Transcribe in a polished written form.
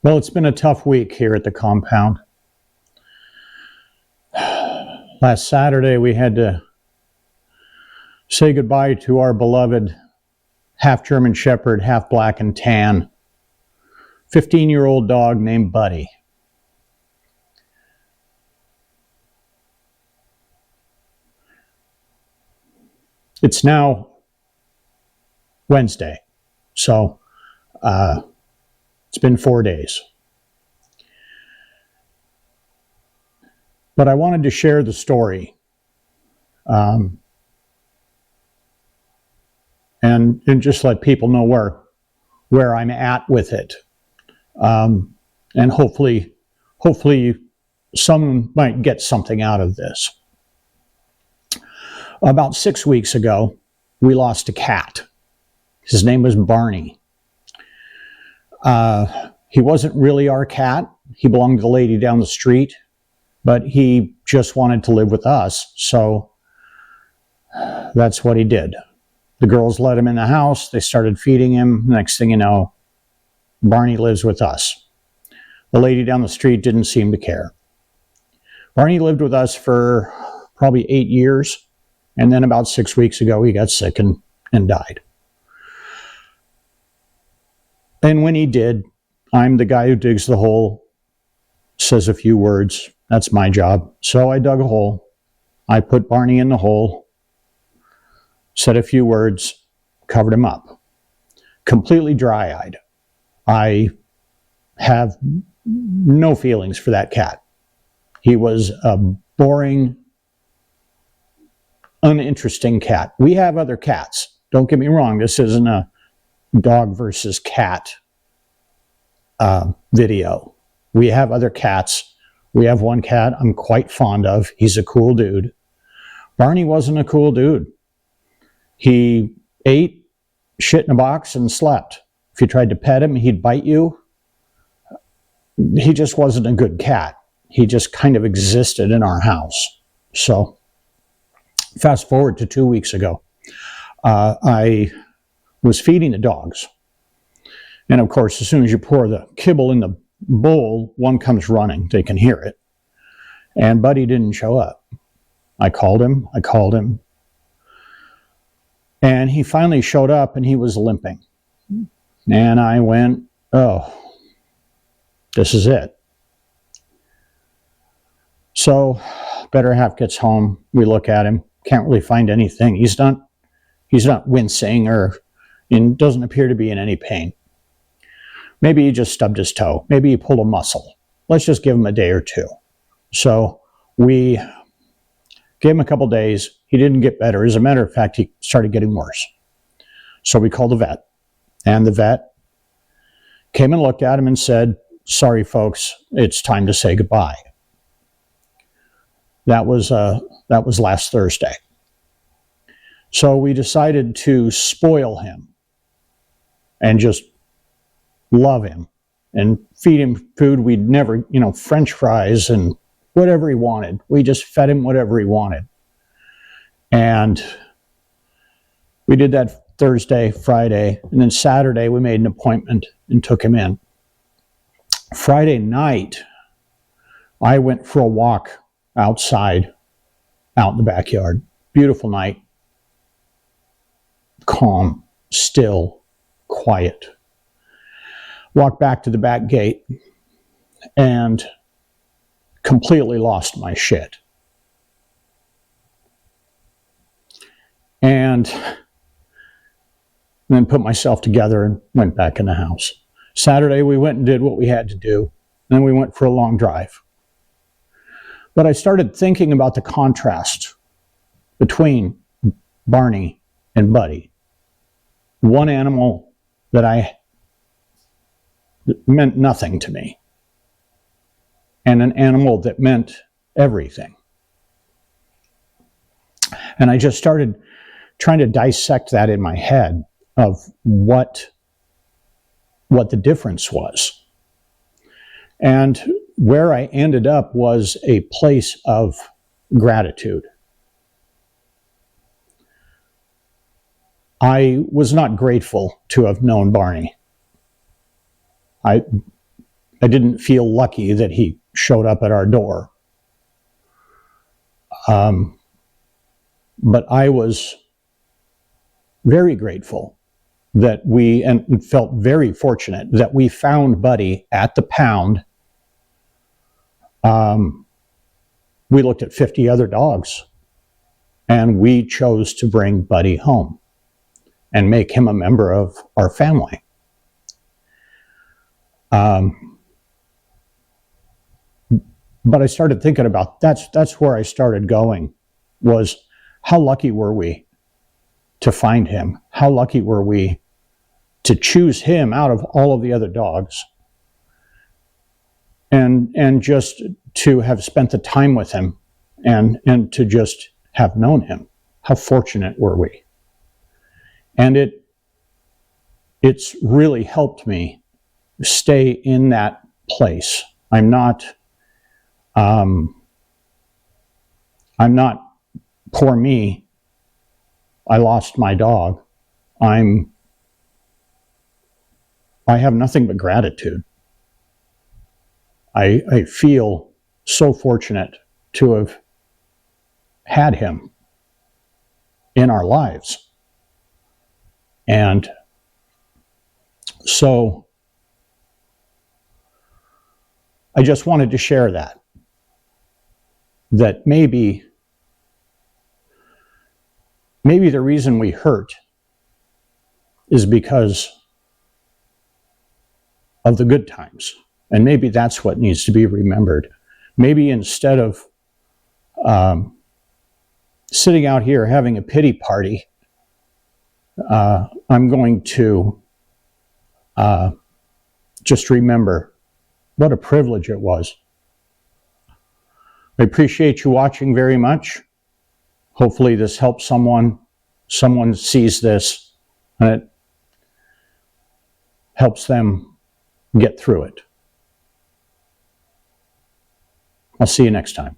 Well, it's been a tough week here at the compound. Last Saturday, we had to say goodbye to our beloved half German Shepherd, half black and tan, 15-year-old dog named Buddy. It's now Wednesday, so it's been 4 days. But I wanted to share the story and just let people know where I'm at with it. And hopefully someone might get something out of this. About 6 weeks ago, we lost a cat. His name was Barney. He wasn't really our cat. He belonged to the lady down the street, but he just wanted to live with us, so that's what he did. The girls let him in the house. They started feeding him. Next thing you know, Barney lives with us. The lady down the street didn't seem to care. Barney lived with us for probably 8 years, and then about 6 weeks ago, he got sick and died. And when he did, I'm the guy who digs the hole, says a few words. That's my job. So I dug a hole. I put Barney in the hole, said a few words, covered him up. Completely dry-eyed. I have no feelings for that cat. He was a boring, uninteresting cat. We have other cats. Don't get me wrong. This isn't a dog versus cat video. We have other cats. We have one cat I'm quite fond of. He's a cool dude. Barney wasn't a cool dude. He ate, shit in a box, and slept. If you tried to pet him, he'd bite you. He just wasn't a good cat. He just kind of existed in our house. So, fast forward to 2 weeks ago. I was feeding the dogs. And of course, as soon as you pour the kibble in the bowl, one comes running. They can hear it. And Buddy didn't show up. I called him. And he finally showed up, and he was limping. And I went, oh, this is it. So better half gets home. We look at him. Can't really find anything. He's not wincing and doesn't appear to be in any pain. Maybe he just stubbed his toe. Maybe he pulled a muscle. Let's just give him a day or two. So we gave him a couple days. He didn't get better. As a matter of fact, he started getting worse. So we called the vet. And the vet came and looked at him and said, sorry, folks, it's time to say goodbye. That was last Thursday. So we decided to spoil him and just love him and feed him food we'd never, French fries and whatever he wanted. We just fed him whatever he wanted. And we did that Thursday, Friday, and then Saturday we made an appointment and took him in. Friday night, I went for a walk outside, out in the backyard. Beautiful night. Calm, still, quiet. Walked back to the back gate and completely lost my shit. And then put myself together and went back in the house. Saturday, we went and did what we had to do. Then we went for a long drive. But I started thinking about the contrast between Barney and Buddy. One animal that meant nothing to me, and an animal that meant everything. And I just started trying to dissect that in my head of what the difference was. And where I ended up was a place of gratitude. I was not grateful to have known Barney. I didn't feel lucky that he showed up at our door. But I was very grateful that and felt very fortunate that we found Buddy at the pound. We looked at 50 other dogs, and we chose to bring Buddy home and make him a member of our family. But I started thinking about, that's where I started going, was how lucky were we to find him? How lucky were we to choose him out of all of the other dogs? And just to have spent the time with him and to just have known him. How fortunate were we? And it's really helped me stay in that place. I'm not, poor me, I lost my dog. I have nothing but gratitude. I feel so fortunate to have had him in our lives. And so I just wanted to share that maybe the reason we hurt is because of the good times. And maybe that's what needs to be remembered. Maybe instead of sitting out here having a pity party, I'm going to just remember what a privilege it was. I appreciate you watching very much. Hopefully this helps someone. Someone sees this and it helps them get through it. I'll see you next time.